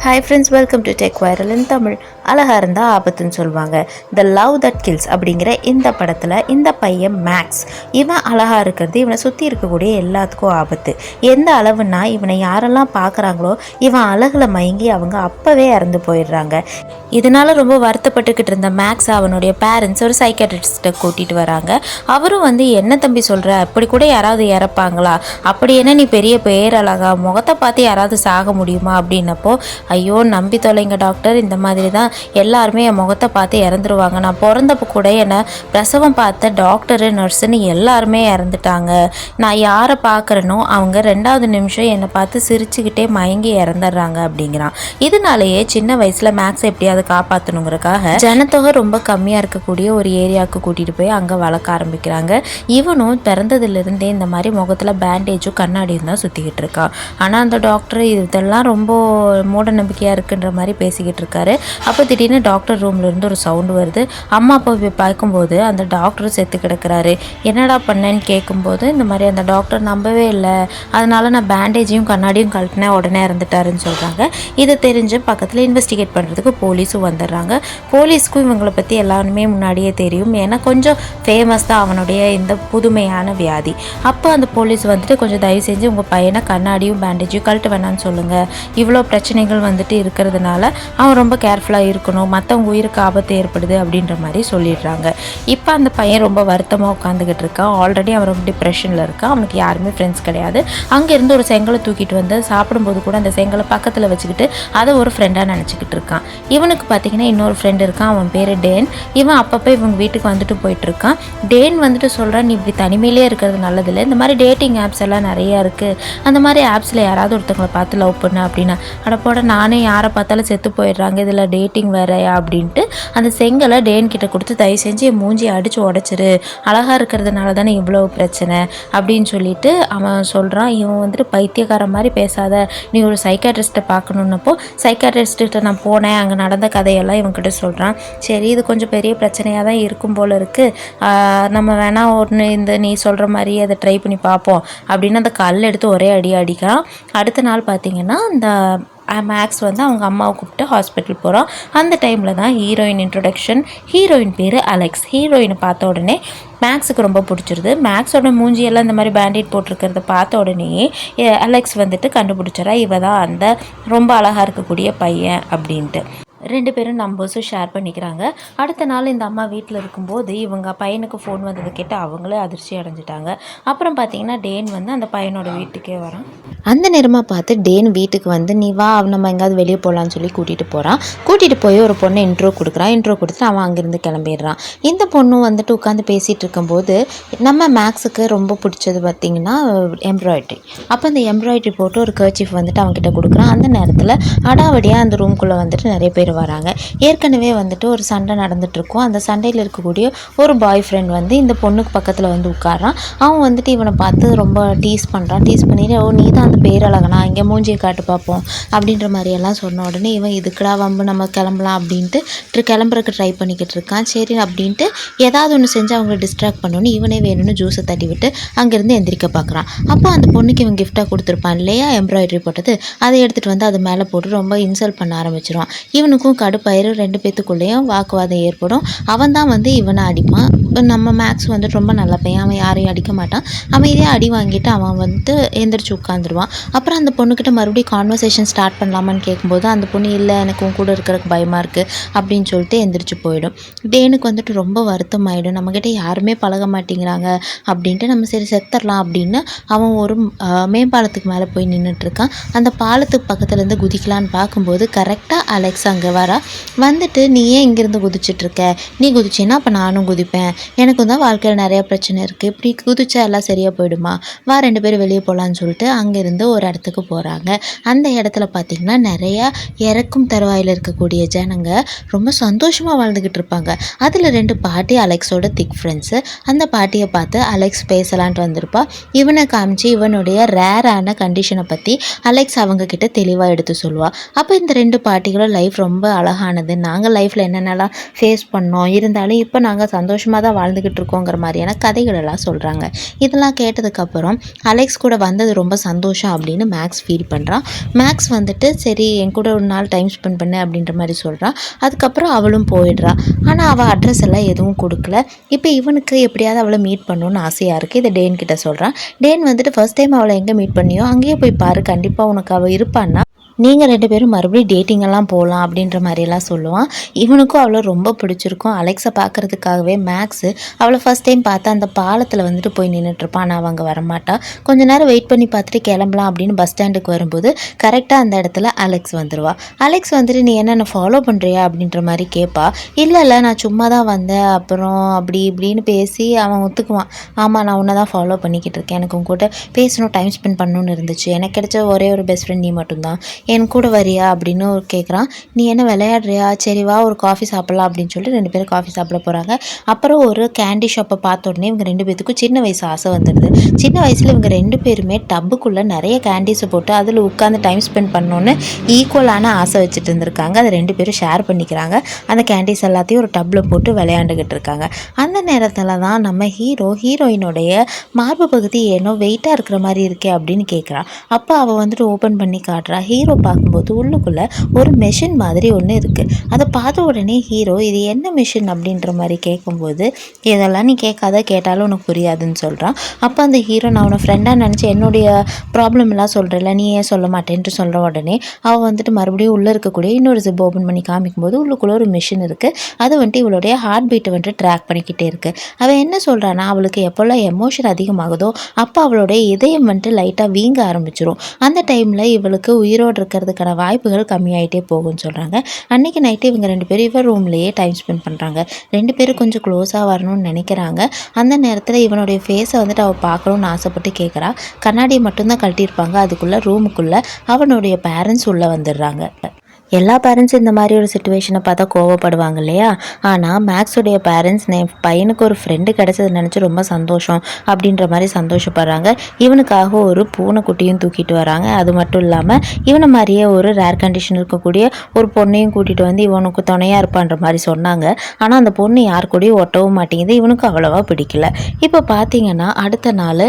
Hi friends, welcome to Tech Viral in Tamil. அழகாக இருந்தால் ஆபத்துன்னு சொல்லுவாங்க. த லவ் தட் கில்ஸ் அப்படிங்கிற இந்த படத்தில் இந்த பையன் மேக்ஸ், இவன் அழகாக இருக்கிறது இவனை சுற்றி இருக்கக்கூடிய எல்லாத்துக்கும் ஆபத்து. எந்த அளவுன்னா, இவனை யாரெல்லாம் பார்க்குறாங்களோ இவன் அழகில் மயங்கி அவங்க அப்போவே இறந்து போயிடுறாங்க. இதனால ரொம்ப வருத்தப்பட்டுக்கிட்டு இருந்த மேக்ஸ் அவனுடைய பேரண்ட்ஸ் ஒரு சைக்காட்ரிஸ்ட்டை கூட்டிகிட்டு வராங்க. அவரும் என்ன தம்பி சொல்கிற, அப்படி கூட யாராவது இறப்பாங்களா, அப்படி என்ன நீ பெரிய பேரழகா, முகத்தை பார்த்து யாராவது சாக முடியுமா அப்படின்னப்போ, ஐயோ நம்பி தொலைங்க டாக்டர், இந்த மாதிரி தான் எல்லாருமே என் முகத்தை பார்த்து இறந்துருவாங்க. நான் பிறந்தப்போ கூட என்னை பிரசவம் பார்த்த டாக்டரு நர்ஸுன்னு எல்லாருமே இறந்துட்டாங்க. நான் யாரை பார்க்குறேனோ அவங்க 2வது நிமிஷம் என்னை பார்த்து சிரிச்சுக்கிட்டே மயங்கி இறந்துடுறாங்க அப்படிங்கிறான். இதனாலேயே சின்ன வயசில் மேக்ஸ் எப்படியாவது காப்பாற்றணுங்கிறக்காக ஜனத்தொகை ரொம்ப கம்மியாக இருக்கக்கூடிய ஒரு ஏரியாவுக்கு கூட்டிகிட்டு போய் அங்கே வளர்க்க ஆரம்பிக்கிறாங்க. இவனும் பிறந்ததுலேருந்தே இந்த மாதிரி முகத்தில் பேண்டேஜும் கண்ணாடியும் தான் சுற்றிக்கிட்டு இருக்கான். ஆனால் அந்த டாக்டர் இதெல்லாம் ரொம்ப மூட நம்பிக்கையாக இருக்குன்ற மாதிரி பேசிக்கிட்டு இருக்காரு. அப்போ திடீர்னு டாக்டர் ரூம்லேருந்து ஒரு சவுண்டு வருது. அம்மா அப்பா போய் பார்க்கும்போது அந்த டாக்டரும் செத்து கிடக்கிறாரு. என்னடா பண்ணேன்னு கேட்கும்போது இந்த மாதிரி அந்த டாக்டர் நம்பவே இல்லை, அதனால நான் பேண்டேஜையும் கண்ணாடியும் கழட்டினேன், உடனே இறந்துட்டாருன்னு சொல்கிறாங்க. இதை தெரிஞ்சு பக்கத்தில் இன்வெஸ்டிகேட் பண்ணுறதுக்கு போலீஸும் வந்துடுறாங்க. போலீஸ்க்கும் இவங்களை பற்றி எல்லாருமே முன்னாடியே தெரியும், ஏன்னா கொஞ்சம் ஃபேமஸ் தான் அவனுடைய இந்த புதுமையான வியாதி. அப்போ அந்த போலீஸ் கொஞ்சம் தயவு செஞ்சு உங்கள் பையனை கண்ணாடியும் பேண்டேஜையும் கழட்ட வேணான்னு சொல்லுங்கள், இவ்வளோ பிரச்சனைகள் இருக்கிறதுனால அவன் ரொம்ப கேர்ஃபுல்லாக இருக்கணும், மற்றவங்க உயிருக்கு ஆபத்து ஏற்படுது அப்படின்ற மாதிரி சொல்லிடுறாங்க. இப்போ அந்த பையன் ரொம்ப வருத்தமாக உட்காந்துக்கிட்டு இருக்கான். ஆல்ரெடி அவன் ரொம்ப டிப்ரெஷனில் இருக்கான். அவனுக்கு யாருமே ஃப்ரெண்ட்ஸ் கிடையாது. அங்கேருந்து ஒரு செங்கலை தூக்கிட்டு வந்து சாப்பிடும்போது கூட அந்த செங்கலை பக்கத்தில் வச்சுக்கிட்டு அதை ஒரு ஃப்ரெண்டாக நினச்சிக்கிட்டு இருக்கான். இவனுக்கு பார்த்தீங்கன்னா இன்னொரு ஃப்ரெண்டு இருக்கான், அவன் பேர் டேன். இவன் அப்பப்போ இவங்க வீட்டுக்கு போயிட்டு இருக்கான். டேன் சொல்கிறான், நீ இப்படி தனிமையிலே இருக்கிறது நல்லதில்லை, இந்த மாதிரி டேட்டிங் ஆப்ஸ் எல்லாம் நிறையா இருக்குது, அந்த மாதிரி ஆப்ஸில் யாராவது ஒருத்தவங்களை பார்த்து லவ் பண்ண அப்படின்னா, அடப்போட நானே யாரை பார்த்தாலும் செத்து போயிடுறாங்க, இதில் டேட்டிங் வேறையா அப்படின்ட்டு அந்த செங்கலை டேன் கிட்ட கொடுத்து தயவு செஞ்சு என் மூஞ்சி அடித்து உடச்சிரு, அழகாக இருக்கிறதுனால தானே இவ்வளோ பிரச்சனை அப்படின்னு சொல்லிட்டு அவன் சொல்கிறான். இவன் பைத்தியக்கார மாதிரி பேசாத, நீ ஒரு சைக்காட்ரிஸ்ட்டை பார்க்கணுன்னப்போ சைக்காட்ரிஸ்ட்டு நான் போனேன், அங்கே நடந்த கதையெல்லாம் இவன்கிட்ட சொல்கிறான். சரி, இது கொஞ்சம் பெரிய பிரச்சனையாக தான் இருக்கும் போல் இருக்குது, நம்ம வேணால் ஒன்று நீ சொல்கிற மாதிரி அதை ட்ரை பண்ணி பார்ப்போம் அப்படின்னு அந்த கல் எடுத்து ஒரே அடி அடிக்கிறான். அடுத்த நாள் பார்த்திங்கன்னா இந்த மேக்ஸ் அவங்க அம்மாவை கூப்பிட்டு ஹாஸ்பிட்டல் போகிறான். அந்த டைமில் தான் ஹீரோயின் இன்ட்ரொடக்ஷன். ஹீரோயின் பேர் அலெக்ஸ். ஹீரோயினை பார்த்த உடனே மேக்ஸுக்கு ரொம்ப பிடிச்சிருது. மேக்ஸோட மூஞ்சியெல்லாம் இந்த மாதிரி பேண்டேட் போட்டிருக்கிறத பார்த்த உடனே அலெக்ஸ் கண்டுபிடிச்சிடறா, இவ தான் அந்த ரொம்ப அழகாக இருக்கக்கூடிய பையன் அப்படின்ட்டு. 2 பேரும் நம்பர்ஸும் ஷேர் பண்ணிக்கிறாங்க. அடுத்த நாள் இந்த அம்மா வீட்டில் இருக்கும்போது இவங்க பையனுக்கு ஃபோன் வந்ததை கேட்டு அவங்களே அதிர்ச்சி அடைஞ்சிட்டாங்க. அப்புறம் பார்த்தீங்கன்னா டேன் அந்த பையனோட வீட்டுக்கே வரான். அந்த நேரமாக பார்த்து டேன் வீட்டுக்கு நீ வா, நம்ம எங்கேயாவது வெளியே போகலான்னு சொல்லி கூட்டிகிட்டு போகிறான். கூட்டிகிட்டு போய் ஒரு பொண்ணை இன்ட்ரோ கொடுக்குறான். இன்ட்ரோ கொடுத்துட்டு அவன் அங்கேருந்து கிளம்பிடுறான். இந்த பொண்ணு உட்காந்து பேசிகிட்டு இருக்கும்போது நம்ம மேக்ஸுக்கு ரொம்ப பிடிச்சது பார்த்திங்கன்னா எம்ப்ராய்ட்ரி. அப்போ அந்த எம்ப்ராய்ட்ரி போட்டு ஒரு கர்ச்சீஃப் அவன்கிட்ட கொடுக்குறான். அந்த நேரத்தில் அடாவடியாக அந்த ரூம்குள்ளே நிறைய பேர் வராங்க. ஏற்கனவே ஒரு சண்டை நடந்துட்டுருக்கும். அந்த சண்டையில் இருக்கக்கூடிய ஒரு பாய் ஃப்ரெண்ட் இந்த பொண்ணுக்கு பக்கத்தில் உட்காரான். அவன் இவனை பார்த்து ரொம்ப டீஸ் பண்ணுறான். டீஸ் பண்ணிட்டு, ஓ நீ தான் அந்த பேரழகனா, இங்கே மூஞ்சியை காட்டு பார்ப்போம் அப்படின்ற மாதிரியெல்லாம் சொன்ன உடனே இவன் இதுக்குடா வம்பு, நம்ம கிளம்பலாம் அப்படின்ட்டு கிளம்புறதுக்கு ட்ரை பண்ணிக்கிட்டு இருக்கான். சரி அப்படின்ட்டு ஏதாவது ஒன்று செஞ்சு அவங்களை டிஸ்ட்ராக்ட் பண்ணோன்னு இவனே வேணும்னு ஜூஸை தட்டி விட்டு அங்கேருந்து எந்திரிக்க பார்க்குறான். அப்போ அந்த பொண்ணுக்கு இவன் கிஃப்டாக கொடுத்துருப்பான் இல்லையா எம்ப்ராய்டரி போட்டது, அதை எடுத்துகிட்டு அது மேலே போட்டு ரொம்ப இன்சல்ட் பண்ண ஆரம்பிச்சிருவான். இவனுக்கும் கடுப்பாயிரு, 2 பேத்துக்குள்ளேயும் வாக்குவாதம் ஏற்படும். அவன் தான் இவனை அடிப்பான். நம்ம மேக்ஸ் ரொம்ப நல்ல பையன், அவன் யாரையும் அடிக்க மாட்டான். அவன் இதே அடி வாங்கிட்டு அவன் எந்திரிச்சு உட்காந்துருவான். அப்புறம் அந்த பொண்ணுக்கிட்ட மறுபடியும் கான்வர்சேஷன் ஸ்டார்ட் பண்ணலாமான்னு கேட்கும்போது அந்த பொண்ணு இல்லை, எனக்கு உன் கூட இருக்கிறதுக்கு பயமாக இருக்குது அப்படின்னு சொல்லிட்டு எந்திரிச்சு போயிடும். டேனுக்கு ரொம்ப வருத்தம் ஆகிடும், நம்மக்கிட்ட யாருமே பழக மாட்டேங்கிறாங்க அப்படின்ட்டு நம்ம சரி செத்துடலாம் அப்படின்னு அவன் ஒரு மேம்பாலத்துக்கு மேலே போய் நின்றுட்டுருக்கான். அந்த பாலத்துக்கு பக்கத்துலேருந்து குதிக்கலான்னு பார்க்கும்போது கரெக்டாக அலெக்ஸ் அங்கே வரா. நீ ஏன் இங்கேருந்து குதிச்சிட்ருக்க, நீ குதிச்சின்னா அப்போ நானும் குதிப்பேன், எனக்கும் தான் வாழ்க்கையில் நிறையா பிரச்சனை இருக்குது, இப்படி குதிச்சா எல்லாம் சரியாக போயிடுமா, வா 2 பேரும் வெளியே போகலான்னு சொல்லிட்டு அங்கேருந்து ஒரு இடத்துக்கு போகிறாங்க. அந்த இடத்துல பார்த்திங்கன்னா நிறையா இறக்கும் தருவாயில் இருக்கக்கூடிய ஜனங்க ரொம்ப சந்தோஷமாக வாழ்ந்துக்கிட்டு இருப்பாங்க. அதில் 2 பாட்டி அலெக்ஸோட திக் ஃப்ரெண்ட்ஸு. அந்த பாட்டியை பார்த்து அலெக்ஸ் பேசலான்ட்டு வந்திருப்பா. இவனை காமிச்சு இவனுடைய ரேரான கண்டிஷனை பற்றி அலெக்ஸ் அவங்கக்கிட்ட தெளிவாக எடுத்து சொல்லுவாள். அப்போ இந்த 2 பாட்டிகளும் லைஃப் ரொம்ப ரொம்ப அழகானது, நாங்கள் லைஃப்பில் என்னென்னலாம் ஃபேஸ் பண்ணோம், இருந்தாலும் இப்போ நாங்கள் சந்தோஷமாக தான் வாழ்ந்துக்கிட்டு இருக்கோங்கிற மாதிரியான கதைகள் எல்லாம் சொல்கிறாங்க. இதெல்லாம் கேட்டதுக்கப்புறம் அலெக்ஸ் கூட வந்தது ரொம்ப சந்தோஷம் அப்படின்னு மேக்ஸ் ஃபீல் பண்ணுறான். மேக்ஸ் வந்துட்டு சரி என் கூட ஒரு நாள் டைம் ஸ்பெண்ட் பண்ணு அப்படின்ற மாதிரி சொல்கிறான். அதுக்கப்புறம் அவளும் போயிடுறா. ஆனால் அவள் அட்ரஸ் எல்லாம் எதுவும் கொடுக்கல. இப்போ இவனுக்கு எப்படியாவது அவளை மீட் பண்ணணும்னு ஆசையாக இருக்குது. இதை டேன் கிட்ட சொல்கிறான். டேன் வந்துட்டு ஃபர்ஸ்ட் டைம் அவளை எங்கே மீட் பண்ணியோ அங்கேயே போய் பாரு, கண்டிப்பாக உனக்கு அவள் இருப்பான்னா நீங்கள் 2 பேரும் மறுபடியும் டேட்டிங்கெல்லாம் போகலாம் அப்படின்ற மாதிரியெல்லாம் சொல்லுவான். இவனுக்கும் அவளை ரொம்ப பிடிச்சிருக்கும். அலெக்ஸை பார்க்குறதுக்காகவே மேக்ஸு அவளை ஃபஸ்ட் டைம் பார்த்தா அந்த பாலத்தில் வந்துட்டு போய் நின்றுட்டுருப்பான். ஆனால் அவங்க வரமாட்டா. கொஞ்ச நேரம் வெயிட் பண்ணி பார்த்துட்டு கிளம்பலாம் அப்படின்னு பஸ் ஸ்டாண்டுக்கு வரும்போது கரெக்டாக அந்த இடத்துல அலெக்ஸ் வந்துடுவா. அலெக்ஸ் வந்துட்டு நீ என்ன ஃபாலோ பண்ணுறியா அப்படின்ற மாதிரி கேட்பா. இல்லை நான் சும்மா தான் வந்தேன், அப்புறம் அப்படி இப்படின்னு பேசி அவன் ஒத்துக்குவான். ஆமாம் நான் உன்னை தான் ஃபாலோ பண்ணிக்கிட்டு இருக்கேன், எனக்கு உங்க கூட பேசணும், டைம் ஸ்பெண்ட் பண்ணணும்னு இருந்துச்சு, எனக்கு கிடைச்ச ஒரே ஒரு பெஸ்ட் ஃப்ரெண்ட் நீ மட்டும்தான், என் கூட வரியா அப்படின்னு கேட்குறான். நீ என்ன விளையாடுறியா, சரி வா ஒரு காஃபி சாப்பிட்லாம் அப்படின்னு சொல்லிட்டு 2 பேரும் காஃபி சாப்பிட போகிறாங்க. அப்புறம் ஒரு கேண்டி ஷாப்பை பார்த்த உடனே இவங்க 2 பேத்துக்கும் சின்ன வயசு ஆசை வந்துடுது. சின்ன வயசில் இவங்க 2 பேருமே டப்புக்குள்ளே நிறைய கேண்டீஸை போட்டு அதில் உட்காந்து டைம் ஸ்பெண்ட் பண்ணணுன்னு ஈக்குவலான ஆசை வச்சுட்டு இருந்திருக்காங்க. அதை 2 பேரும் ஷேர் பண்ணிக்கிறாங்க. அந்த கேண்டீஸ் எல்லாத்தையும் ஒரு டப்பில் போட்டு விளையாண்டுக்கிட்டு இருக்காங்க. அந்த நேரத்தில் தான் நம்ம ஹீரோயினுடைய மார்பு பகுதி ஏனோ வெயிட்டாக இருக்கிற மாதிரி இருக்கே அப்படின்னு கேட்குறா. அப்போ அவள் வந்துட்டு ஓப்பன் பண்ணி காட்டுறா. ஹீரோ பார்க்கும்போது உள்ளுக்குள்ளே ஒரு மெஷின் மாதிரி ஒன்று இருக்குது. அதை பார்த்த உடனே ஹீரோ இது என்ன மிஷின் அப்படின்ற மாதிரி கேட்கும்போது இதெல்லாம் நீ கேட்டாலும் உனக்கு புரியாதுன்னு சொல்கிறான். அப்போ அந்த ஹீரோ நான் உன்னை ஃப்ரெண்டாக நினச்சி என்னுடைய ப்ராப்ளம் எல்லாம் சொல்கிறேன்ல, நீ ஏன் சொல்ல மாட்டேன்ட்டு சொல்கிற உடனே அவள் வந்துட்டு மறுபடியும் உள்ளே இருக்கக்கூடிய இன்னொரு ஜிப் ஓப்பன் பண்ணி காமிக்கும்போது உள்ளுக்குள்ளே ஒரு மிஷின் இருக்குது. அது வந்துட்டு இவளுடைய ஹார்ட் பீட்டை வந்துட்டு ட்ராக் பண்ணிக்கிட்டே இருக்குது. அவள் என்ன சொல்கிறான்னா அவளுக்கு எப்போல்லாம் எமோஷன் அதிகமாகுதோ அப்போ அவளுடைய இதயம் வந்துட்டு லைட்டாக வீங்க ஆரம்பிச்சிடும். அந்த டைமில் இவளுக்கு உயிரோடு இருக்கிறதுக்கான வாய்ப்புகள் கம்மியாயிட்டே போகும்னு சொல்கிறாங்க. அன்றைக்கி நைட்டு இவங்க 2 பேரும் இவர் ரூம்லேயே டைம் ஸ்பெண்ட் பண்ணுறாங்க. 2 பேரும் கொஞ்சம் க்ளோஸாக வரணும்னு நினைக்கிறாங்க. அந்த நேரத்தில் இவனுடைய ஃபேஸை வந்துட்டு அவள் பார்க்கணுன்னு ஆசைப்பட்டு கேட்குறா. கண்ணாடியை மட்டும்தான் கழட்டியிருப்பாங்க. அதுக்குள்ளே ரூமுக்குள்ளே அவனுடைய பேரண்ட்ஸ் உள்ளே வந்துடுறாங்க. எல்லா பேரண்ட்ஸும் இந்த மாதிரி ஒரு சுச்சுவேஷனை பார்த்தா கோவப்படுவாங்க இல்லையா? ஆனால் மேக்ஸுடைய பேரண்ட்ஸ் என் பையனுக்கு ஒரு ஃப்ரெண்டு கிடச்சது நினச்சி ரொம்ப சந்தோஷம் அப்படின்ற மாதிரி சந்தோஷப்படுறாங்க. இவனுக்காக ஒரு பூனைக்குட்டியும் தூக்கிட்டு வராங்க. அது மட்டும் இல்லாமல் இவனை மாதிரியே ஒரு ரேர் கண்டிஷன் இருக்கக்கூடிய ஒரு பொண்ணையும் கூட்டிகிட்டு வந்து இவனுக்கு துணையாக இருப்பான்ற மாதிரி சொன்னாங்க. ஆனால் அந்த பொண்ணு யார் கூடயும் ஒட்டவும் மாட்டேங்குது. இவனுக்கு அவ்வளோவா பிடிக்கல. இப்போ பார்த்தீங்கன்னா அடுத்த நாள்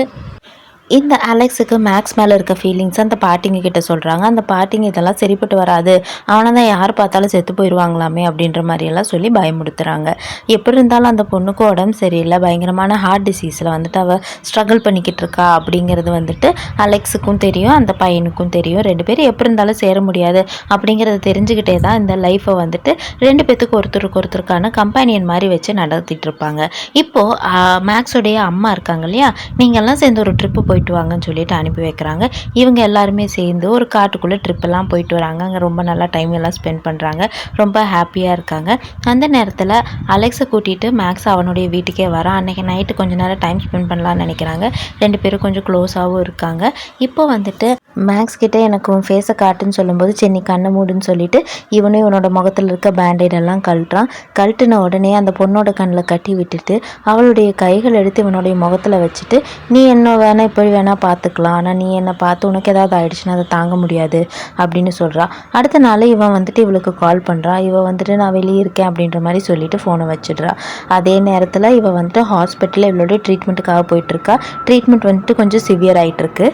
இந்த அலெக்ஸுக்கு மேக்ஸ் மேலே இருக்க ஃபீலிங்ஸ் அந்த பாட்டிங்க கிட்ட சொல்கிறாங்க. அந்த பாட்டிங்க இதெல்லாம் சரிப்பட்டு வராது, அவனை தான் யார் பார்த்தாலும் செத்து போயிடுவாங்களாமே அப்படின்ற மாதிரியெல்லாம் சொல்லி பயமுடுத்துகிறாங்க. எப்படி இருந்தாலும் அந்த பொண்ணுக்கு உடம்பு சரியில்லை, பயங்கரமான ஹார்ட் டிசீஸில் வந்துட்டு அவள் ஸ்ட்ரகிள் பண்ணிக்கிட்டு இருக்கா அப்படிங்கிறது வந்துட்டு அலெக்ஸுக்கும் தெரியும், அந்த பையனுக்கும் தெரியும். 2 பேரும் எப்படி இருந்தாலும் சேர முடியாது அப்படிங்கிறத தெரிஞ்சுக்கிட்டே தான் இந்த லைஃப்பை வந்துட்டு 2 பேத்துக்கு ஒருத்தருக்கான கம்பேனியன் மாதிரி வச்சு நடத்திட்டு இருப்பாங்க. இப்போது மேக்ஸுடைய அம்மா இருக்காங்க இல்லையா, நீங்கள்லாம் சேர்ந்து ஒரு ட்ரிப்பு போயிட்டு வாங்கன்னு சொல்லிட்டு அனுப்பி வைக்கிறாங்க. இவங்க எல்லாருமே சேர்ந்து ஒரு காட்டுக்குள்ளே ட்ரிப்பெல்லாம் போயிட்டு வராங்க. அங்கே ரொம்ப நல்லா டைம் எல்லாம் ஸ்பெண்ட் பண்ணுறாங்க. ரொம்ப ஹாப்பியாக இருக்காங்க. அந்த நேரத்தில் அலெக்ஸை கூட்டிகிட்டு மேக்ஸ் அவனுடைய வீட்டுக்கே வரான். அன்றைக்கி நைட்டு கொஞ்சம் நேரம் டைம் ஸ்பெண்ட் பண்ணலான்னு நினைக்கிறாங்க. 2 பேரும் கொஞ்சம் க்ளோஸாகவும் இருக்காங்க. இப்போ வந்துட்டு மேக்ஸ் கிட்டே எனக்கு உன் ஃபேஸை காட்டுன்னு சொல்லும்போது சென்னி கண்ணை மூடுன்னு சொல்லிட்டு இவனே இவனோட முகத்தில் இருக்க பேண்டேடெல்லாம் கழட்டுறான். கழட்டின உடனே அந்த பொண்ணோட கண்ணில் கட்டி விட்டுட்டு அவளுடைய கைகள் எடுத்து இவனுடைய முகத்தில் வச்சுட்டு நீ என்ன வேணால் இப்படி வேணால் பார்த்துக்கலாம், ஆனால் நீ என்னை பார்த்து உனக்கு ஏதாவது ஆயிடுச்சுன்னா அதை தாங்க முடியாது அப்படின்னு சொல்கிறான். அடுத்த நாள் இவன் வந்துட்டு இவளுக்கு கால் பண்ணுறான். இவன் வந்துட்டு நான் வெளியே இருக்கேன் அப்படின்ற மாதிரி சொல்லிட்டு ஃபோனை வச்சிடுறா. அதே நேரத்தில் இவன் வந்துட்டு ஹாஸ்பிட்டலில் இவளோட ட்ரீட்மெண்ட்டுக்காக போயிட்டுருக்கா. ட்ரீட்மெண்ட் வந்துட்டு கொஞ்சம் சிவியர் ஆகிட்டுருக்கு.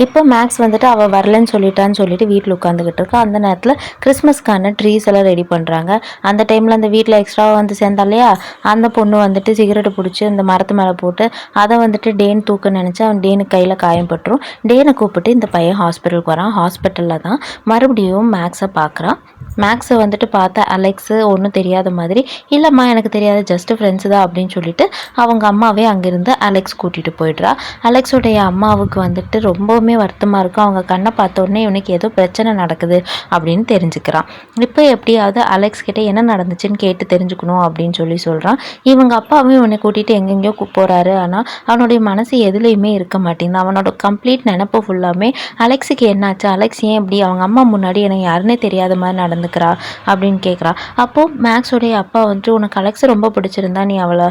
இப்போ மேக்ஸ் வந்துட்டு அவள் வரலன்னு சொல்லிட்டான்னு சொல்லிட்டு வீட்டில் உட்காந்துக்கிட்டு இருக்கா. அந்த நேரத்தில் கிறிஸ்மஸ்க்கான ட்ரீஸ் எல்லாம் ரெடி பண்ணுறாங்க. அந்த டைமில் அந்த வீட்டில் எக்ஸ்ட்ராவாக வந்து சேர்ந்தா இல்லையா, அந்த பொண்ணு வந்துட்டு சிகரெட்டு பிடிச்சி அந்த மரத்து மேலே போட்டு அதை வந்துட்டு டேன் தூக்க நினச்சி அவன் டேனுக்கு கையில் காயம் பட்டுரும். டேனை கூப்பிட்டு இந்த பையன் ஹாஸ்பிட்டலுக்கு வரான். ஹாஸ்பிட்டலில் தான் மறுபடியும் மேக்ஸை பார்க்குறான். மேக்ஸை வந்துட்டு பார்த்த அலெக்ஸு ஒன்றும் தெரியாத மாதிரி இல்லைம்மா எனக்கு தெரியாது, ஜஸ்ட்டு ஃப்ரெண்ட்ஸு தான் அப்படின்னு சொல்லிட்டு அவங்க அம்மாவே அங்கேருந்து அலெக்ஸ் கூட்டிகிட்டு போயிடுறா. அலெக்ஸோடைய அம்மாவுக்கு வந்துட்டு ரொம்பவுமே வருத்தமாக இருக்கும். அவங்க கண்ணை பார்த்த உடனே இவனுக்கு ஏதோ பிரச்சனை நடக்குது அப்படின்னு தெரிஞ்சுக்கிறான். இப்போ எப்படியாவது அலெக்ஸ் கிட்டே என்ன நடந்துச்சுன்னு கேட்டு தெரிஞ்சுக்கணும் அப்படின்னு சொல்கிறான். இவங்க அப்பாவும் இவனை கூட்டிகிட்டு எங்கெங்கேயோ போகிறாரு. ஆனால் அவனுடைய மனசு எதுலேயுமே இருக்க மாட்டேங்குது. அவனோட கம்ப்ளீட் நினப்பு ஃபுல்லாமே அலெக்ஸுக்கு என்னாச்சு, அலெக்ஸ் ஏன் இப்படி அவங்க அம்மா முன்னாடி எனக்கு யாருன்னே தெரியாத மாதிரி நடந்துக்கிறா அப்படின்னு கேட்குறா. அப்போது மேக்ஸோடைய அப்பா வந்துட்டு உனக்கு அலெக்ஸை ரொம்ப பிடிச்சிருந்தா நீ அவளை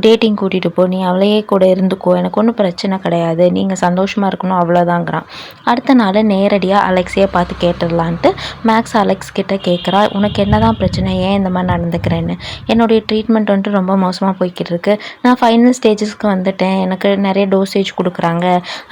டேட்டிங் கூட்டிகிட்டு போ, நீ அவளையே கூட இருந்துக்கோ, எனக்கு ஒன்றும் பிரச்சனை கிடையாது, நீங்கள் சந்தோஷமாக இருக்கணும் அவ்வளோதாங்கிறான். அடுத்த நாள் நேரடியாக அலெக்ஸையே பார்த்து கேட்டுடலான்ட்டு மேக்ஸ் அலெக்ஸ் கிட்டே கேட்குறா, உனக்கு என்ன தான் பிரச்சனை, ஏன் இந்த மாதிரி நடந்துக்கிறேன்னு. என்னுடைய ட்ரீட்மெண்ட் வந்துட்டு ரொம்ப மோசமாக போய்கிட்டு இருக்கு, நான் ஃபைனல் ஸ்டேஜஸ்க்கு வந்துட்டேன், எனக்கு நிறைய டோசேஜ் கொடுக்குறாங்க,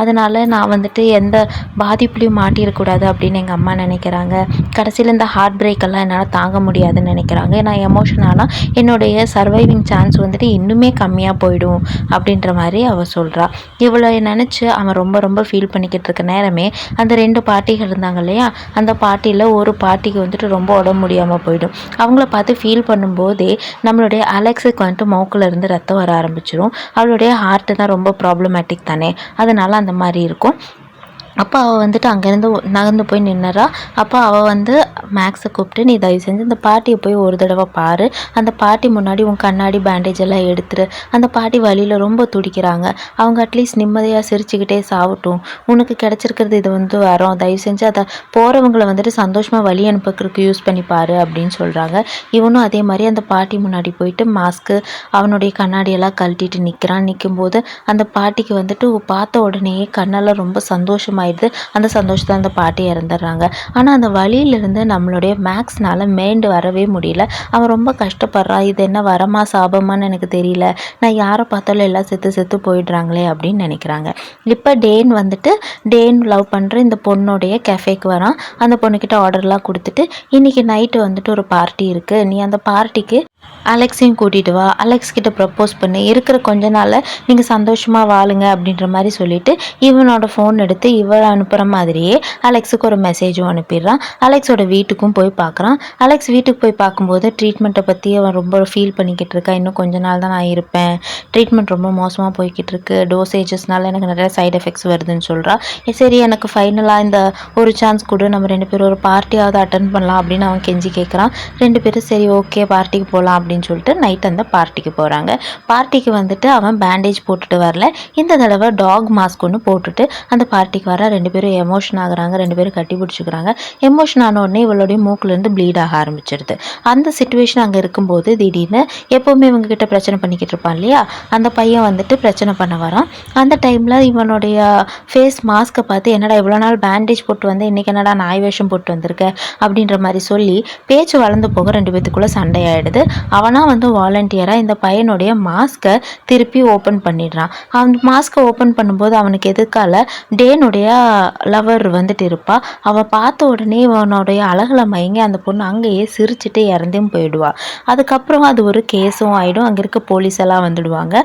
அதனால் நான் வந்துட்டு எந்த பாதிப்புலையும் மாட்டிடக்கூடாது அப்படின்னு எங்கள் அம்மா நினைக்கிறாங்க. கடைசியில் இந்த ஹார்ட் பிரேக்கெல்லாம் என்னால் தாங்க முடியாதுன்னு நினைக்கிறாங்க. நான் எமோஷனாலாம் என்னுடைய சர்வைவிங் சான்ஸ் வந்துட்டு இன்னுமே கம்மியாக போயிடும் அப்படின்ற மாதிரி அவள் சொல்கிறா. இவ்வளோ நினச்சி அவன் ரொம்ப ரொம்ப ஃபீல் பண்ணிக்கிட்டு இருக்க நேரமே அந்த 2 பாட்டிகள் இருந்தாங்க இல்லையா, அந்த பாட்டியில் ஒரு பாட்டிக்கு வந்துட்டு ரொம்ப உடம்பு முடியாமல் போயிடும். அவங்கள பார்த்து ஃபீல் பண்ணும்போதே நம்மளுடைய அலெக்ஸுக்கு வந்துட்டு மூக்கில் இருந்து ரத்தம் வர ஆரம்பிச்சிடும். அவளுடைய ஹார்ட்டு தான் ரொம்ப ப்ராப்ளமேட்டிக் தானே, அதனால் அந்த மாதிரி இருக்கும். அப்போ அவள் வந்துட்டு அங்கேருந்து நகர்ந்து போய் நின்னுறா. அப்போ அவள் வந்து மேக்ஸை கூப்பிட்டு, நீ தயவு செஞ்சு இந்த பாட்டியை போய் ஒரு தடவை பாரு, அந்த பாட்டி முன்னாடி உன் கண்ணாடி பேண்டேஜ் எல்லாம் எடுத்துரு, அந்த பாட்டி வழியில் ரொம்ப துடிக்கிறாங்க, அவங்க அட்லீஸ்ட் நிம்மதியாக சிரிச்சுக்கிட்டே சாவட்டும், உனக்கு கிடச்சிருக்கிறது இது வந்து வரோம், தயவு செஞ்சு அதை போகிறவங்களை வந்துட்டு சந்தோஷமாக வழி அனுப்புறதுக்கு யூஸ் பண்ணி பாரு அப்படின்னு சொல்கிறாங்க. இவனும் அதே மாதிரி அந்த பாட்டி முன்னாடி போயிட்டு மாஸ்க்கு அவனுடைய கண்ணாடியெல்லாம் கழட்டிட்டு நிற்கும்போது அந்த பாட்டிக்கு வந்துட்டு பார்த்த உடனேயே கண்ணெல்லாம் ரொம்ப சந்தோஷமாக ஆயிடுது. அந்த சந்தோஷத்தை அந்த பாட்டி இறந்துடுறாங்க. ஆனால் அந்த வழியிலிருந்து நம்மளுடைய மேக்ஸ்னால மேண்டு வரவே முடியல. அவன் ரொம்ப கஷ்டப்படுறான். இது என்ன வரமா சாபமான்னு எனக்கு தெரியல, நான் யாரை பார்த்தாலும் எல்லாம் செத்து போயிடுறாங்களே அப்படின்னு நினைக்கிறாங்க. இப்போ டேன் லவ் பண்ணுற இந்த பொண்ணுடைய கெஃபேக்கு வரான். அந்த பொண்ணுக்கிட்ட ஆர்டர்லாம் கொடுத்துட்டு, இன்னைக்கு நைட்டு வந்துட்டு ஒரு பார்ட்டி இருக்குது, நீ அந்த பார்ட்டிக்கு அலெக்ஸையும் கூட்டிகிட்டு வா, அலெக்ஸ் கிட்ட ப்ரப்போஸ் பண்ணி இருக்கிற கொஞ்ச நாளில் நீங்கள் சந்தோஷமாக வாழுங்க அப்படின்ற மாதிரி சொல்லிட்டு இவனோட ஃபோன் எடுத்து இவன் அனுப்புகிற மாதிரியே அலெக்ஸுக்கு ஒரு மெசேஜும் அனுப்பிடுறான். அலெக்ஸோட வீட்டுக்கும் போய் பார்க்குறான். அலெக்ஸ் வீட்டுக்கு போய் பார்க்கும்போது ட்ரீட்மெண்ட்டை பற்றி அவன் ரொம்ப ஃபீல் பண்ணிக்கிட்டு இருக்கா. இன்னும் கொஞ்ச நாள் தான் நான் இருப்பேன், ட்ரீட்மெண்ட் ரொம்ப மோசமாக போய்கிட்டு இருக்கு, டோசேஜஸ்னால எனக்கு நிறைய சைட் எஃபெக்ட்ஸ் வருதுன்னு சொல்கிறா. சரி எனக்கு ஃபைனலாக இந்த ஒரு சான்ஸ் கொடு, நம்ம 2 பேரும் ஒரு பார்ட்டியாவது அட்டன் பண்ணலாம் அப்படின்னு அவன் கெஞ்சி கேட்குறான். 2 பேரும் சரி ஓகே பார்ட்டிக்கு போகலாம் அப்படின்னு சொல்லிட்டு நைட் அந்த பார்ட்டிக்கு போகிறாங்க. பார்ட்டிக்கு வந்துட்டு அவன் பேண்டேஜ் போட்டுட்டு வரல, இந்த தடவை டாக் மாஸ்க் ஒன்று போட்டுட்டு அந்த பார்ட்டிக்கு வர. 2 பேரும் எமோஷன் ஆகுறாங்க, 2 பேரும் கட்டி பிடிச்சிக்கிறாங்க. எமோஷன் ஆன உடனே இவளுடைய மூக்குலேருந்து ப்ளீட் ஆக ஆரம்பிச்சிடுது. அந்த சுச்சுவேஷன் அங்கே இருக்கும்போது திடீர்னு எப்போவுமே இவங்க கிட்ட பிரச்சனை பண்ணிக்கிட்டு இருப்பான் இல்லையா, அந்த பையன் வந்துட்டு பிரச்சனை பண்ண வரான். அந்த டைமில் இவனுடைய ஃபேஸ் மாஸ்க்கை பார்த்து, என்னடா இவ்வளோ நாள் பேண்டேஜ் போட்டு வந்து இன்றைக்கி என்னடா நாய் வேஷம் போட்டு வந்திருக்க அப்படின்ற மாதிரி சொல்லி பேச்சு வளர்ந்து போக 2 பேத்துக்குள்ளே சண்டையாயிடுது. அவனாக வந்து வாலண்டியராக இந்த பையனுடைய மாஸ்க்கை திருப்பி ஓப்பன் பண்ணிடுறான். அவன் மாஸ்க்கை ஓப்பன் பண்ணும்போது அவனுக்கு எதுக்கால டேனுடைய லவர் வந்துட்டு இருப்பா. அவள் பார்த்த உடனே இவனுடைய அழகில் மயங்கி அந்த பொண்ணு அங்கேயே சிரிச்சுட்டு இறந்தும் போயிடுவா. அதுக்கப்புறம் அது ஒரு கேஸும் ஆகிடும். அங்கே இருக்க போலீஸ் எல்லாம் வந்துடுவாங்க.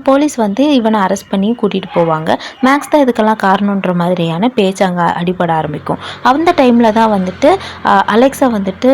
போலீஸ் வந்து இவனை அரெஸ்ட் பண்ணி கூட்டிகிட்டு போவாங்க. மேக்ஸ் தான் இதுக்கெல்லாம் காரணன்ற மாதிரியான பேச்சு அங்கே அடிபட ஆரம்பிக்கும். அந்த டைமில் தான் வந்துட்டு அலெக்ஸை வந்துட்டு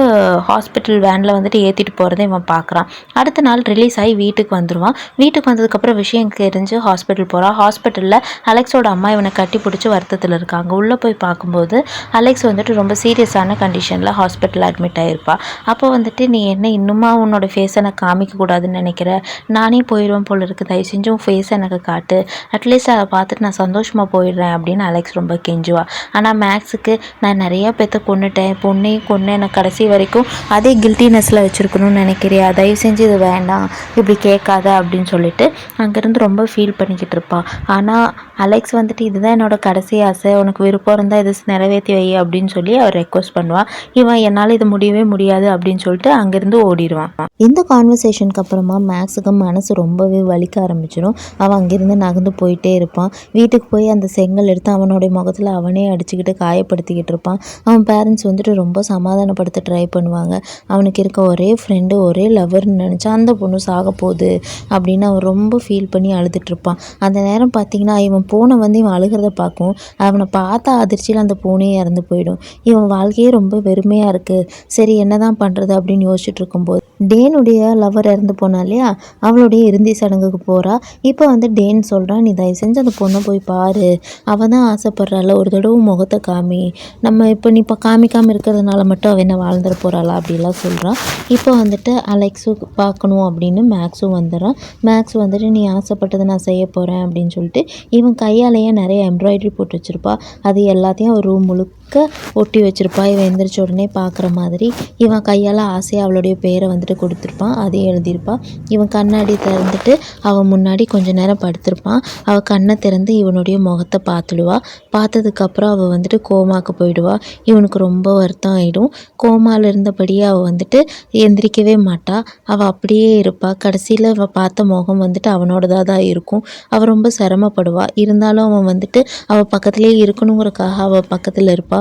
ஹாஸ்பிட்டல் வேனில் வந்துட்டு ஏற்றிட்டு போகிறத இவன் பார்க்குறான். அடுத்த நாள் ரிலீஸ் ஆகி வீட்டுக்கு வந்துடுவான். வீட்டுக்கு வந்ததுக்கப்புறம் விஷயம் தெரிஞ்சு ஹாஸ்பிட்டல் போகிறான். ஹாஸ்பிட்டலில் அலெக்ஸோட அம்மா இவனை கட்டி பிடிச்சி வருத்தத்தில் இருக்காங்க. உள்ளே போய் பார்க்கும்போது அலெக்ஸ் வந்துட்டு ரொம்ப சீரியஸான கண்டிஷனில் ஹாஸ்பிட்டலில் அட்மிட் ஆகிருப்பா. அப்போ வந்துட்டு, நீ என்ன இன்னுமா உன்னோட ஃபேஸை எனக்கு காமிக்கக்கூடாதுன்னு நினைக்கிற, நானே போயிடுவேன் போல இருக்குது, தயவு செஞ்சு உன் ஃபேஸை எனக்கு காட்டு, அட்லீஸ்ட் அதை பார்த்துட்டு நான் சந்தோஷமாக போயிடுறேன் அப்படின்னு அலெக்ஸ் ரொம்ப கெஞ்சுவா. ஆனால் மேக்ஸுக்கு, நான் நிறையா பேத்த கொன்னுட்டேன், பொண்ணையும் கொன்று எனக்கு கடைசி வரைக்கும் அதே கில்ட்டினஸில் வச்சுருக்கணும்னு நினைக்கிறியா, தயவு செஞ்சு இது வேண்டாம், இப்படி கேட்காத அப்படின்னு சொல்லிட்டு அங்கேருந்து ரொம்ப ஃபீல் பண்ணிக்கிட்டு இருப்பான். ஆனால் அலெக்ஸ் வந்துட்டு, இதுதான் என்னோட கடைசி ஆசை, உனக்கு விருப்பம் இருந்தால் இது நிறைவேற்றி வை அப்படின்னு சொல்லி அவர் ரெக்வஸ்ட் பண்ணுவான். இவன் என்னால் இது முடியவே முடியாது அப்படின்னு சொல்லிட்டு அங்கேருந்து ஓடிடுவான். இந்த கான்வர்சேஷனுக்கு அப்புறமா மேக்ஸுக்கு மனசு ரொம்பவே வலிக்க ஆரம்பிச்சிடும். அவன் அங்கேருந்து நகர்ந்து போயிட்டே இருப்பான். வீட்டுக்கு போய் அந்த செங்கல் எடுத்து அவனுடைய முகத்தில் அவனே அடிச்சுக்கிட்டு காயப்படுத்திக்கிட்டு இருப்பான். அவன் பேரண்ட்ஸ் வந்துட்டு ரொம்ப சமாதானப்படுத்த ட்ரை பண்ணுவாங்க. அவனுக்கு இருக்க ஒரே ஃப்ரெண்டு, ஒரே லவர்னு நினச்சா அந்த பொண்ணு சாக போகுது அப்படின்னு அவன் ரொம்ப ஃபீல் பண்ணி அழுதுட்ருப்பான். அந்த நேரம் பார்த்திங்கன்னா இவன் பூனை வந்து இவன் அழுகிறத பார்க்கும். அவனை பார்த்தா அதிர்ச்சியில் அந்த பூனையே இறந்து போயிடும். இவன் வாழ்க்கையே ரொம்ப வெறுமையாக இருக்குது, சரி என்ன தான் பண்ணுறது அப்படின்னு யோசிச்சுட்டு இருக்கும்போது டேனுடைய லவர் இறந்து போனா இல்லையா, அவளுடைய இறுதி சடங்குக்கு போகிறா. இப்போ வந்து டேன் சொல்கிறான், நீ தயவு செஞ்சு அந்த பொண்ணை போய் பாரு, அவள் தான் ஆசைப்படுறாள், ஒரு தடவை முகத்தை காமி, நம்ம இப்போ காமிக்காமல் இருக்கிறதுனால மட்டும் அவள் என்ன வாழ்ந்துட போகிறாளா அப்படிலாம் சொல்கிறான். இப்போ வந்துட்டு அலெக்ஸும் பார்க்கணும் அப்படின்னு மேக்ஸும் வந்துடுறான். மேக்ஸ் வந்துட்டு, நீ ஆசைப்பட்டதை நான் செய்ய போகிறேன் அப்படின்னு சொல்லிட்டு இவன் கையாலேயே நிறைய எம்ப்ராய்டரி போட்டு வச்சுருப்பா. அது எல்லாத்தையும் அவர் ரூம் முழுக்க ஒட்டி வச்சுருப்பா. இவன் எந்திரிச்ச உடனே பார்க்குற மாதிரி. இவன் கையால் ஆசையாக அவளுடைய பேரை வந்துட்டு கொடுத்துருப்பான். அதையும் எழுதியிருப்பான். இவன் கண்ணாடி திறந்துட்டு அவன் முன்னாடி கொஞ்ச நேரம் படுத்திருப்பான். அவள் கண்ணை திறந்து இவனுடைய முகத்தை பார்த்துடுவா. பார்த்ததுக்கப்புறம் அவள் வந்துட்டு கோமாக்கு போயிடுவா. இவனுக்கு ரொம்ப வருத்தம் ஆகிடும். கோமாவில் இருந்தபடியே அவள் வந்துட்டு எந்திரிக்கவே மாட்டா. அவள் அப்படியே இருப்பாள். கடைசியில் அவள் பார்த்த முகம் வந்துட்டு அவனோடதாக தான் இருக்கும். அவள் ரொம்ப சிரமப்படுவா. இருந்தாலும் அவன் வந்துட்டு அவள் பக்கத்துலேயே இருக்கணுங்கிறக்காக அவள் பக்கத்தில் இருப்பாள்.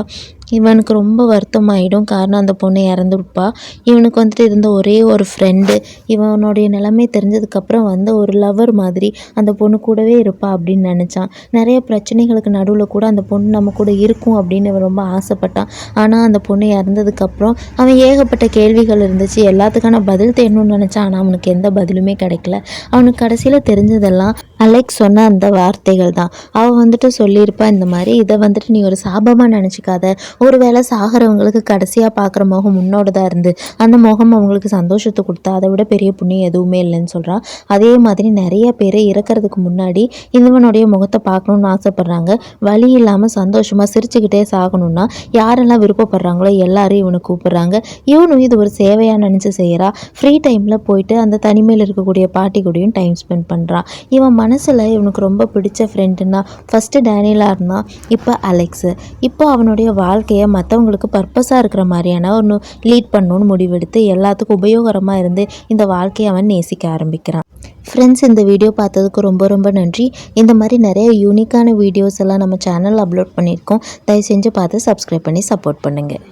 இவனுக்கு ரொம்ப வருத்தமாயிடும். காரணம் அந்த பொண்ணு இறந்துருப்பா. இவனுக்கு வந்துட்டு இருந்த ஒரே ஒரு ஃப்ரெண்டு. இவனுடைய நிலைமை தெரிஞ்சதுக்கப்புறம் வந்த ஒரு லவர் மாதிரி அந்த பொண்ணு கூடவே இருப்பா அப்படின்னு நினச்சான். நிறைய பிரச்சனைகளுக்கு நடுவில் கூட அந்த பொண்ணு நம்ம கூட இருக்கும் அப்படின்னு இவன் ரொம்ப ஆசைப்பட்டான். ஆனால் அந்த பொண்ணு இறந்ததுக்கப்புறம் அவன் ஏகப்பட்ட கேள்விகள் இருந்துச்சு. எல்லாத்துக்கான பதில் தேடணும்னு நினச்சான். ஆனால் அவனுக்கு எந்த பதிலுமே கிடைக்கல. அவனுக்கு கடைசியில் தெரிஞ்சதெல்லாம் அலெக்ஸ் சொன்ன அந்த வார்த்தைகள் தான். அவள் வந்துட்டு சொல்லியிருப்பா, இந்த மாதிரி இதை வந்துட்டு நீ ஒரு சாபமாக நினச்சிக்காத. ஒரு வேளை சாகிறவங்களுக்கு கடைசியாக பார்க்குற முகம் முன்னோடதாக இருந்து அந்த முகம் அவங்களுக்கு சந்தோஷத்தை கொடுத்தா அதை விட பெரிய புண்ணியம் எதுவுமே இல்லைன்னு சொல்கிறான். அதே மாதிரி நிறைய பேர் இறக்கிறதுக்கு முன்னாடி இவனுடைய முகத்தை பார்க்கணுன்னு ஆசைப்பட்றாங்க. வலி இல்லாமல் சந்தோஷமாக சிரிச்சுக்கிட்டே சாகணும்னா யாரெல்லாம் விருப்பப்படுறாங்களோ எல்லாரும் இவனை கூப்பிட்றாங்க. இவனும் இது ஒரு சேவையாக நினச்சி செய்கிறா. ஃப்ரீ டைமில் போயிட்டு அந்த தனிமையில் இருக்கக்கூடிய பாட்டி கூடயும் டைம் ஸ்பெண்ட் பண்ணுறான். இவன் மனசில் இவனுக்கு ரொம்ப பிடிச்ச ஃப்ரெண்டுன்னா ஃபஸ்ட்டு டேனியலாக இருந்தான். இப்போ அலெக்ஸு. இப்போ அவனுடைய வாழ்க்கையை மற்றவங்களுக்கு பர்பஸாக இருக்கிற மாதிரியான ஒன்று லீட் பண்ணணும்னு முடிவெடுத்து எல்லாத்துக்கும் உபயோகரமாக இருந்து இந்த வாழ்க்கையை அவன் நேசிக்க ஆரம்பிக்கிறான். ஃப்ரெண்ட்ஸ், இந்த வீடியோ பார்த்ததுக்கு ரொம்ப ரொம்ப நன்றி. இந்த மாதிரி நிறைய யூனிக்கான வீடியோஸ் எல்லாம் நம்ம சேனல் அப்லோட் பண்ணியிருக்கோம். தயவு செஞ்சு பார்த்து சப்ஸ்கிரைப் பண்ணி சப்போர்ட் பண்ணுங்கள்.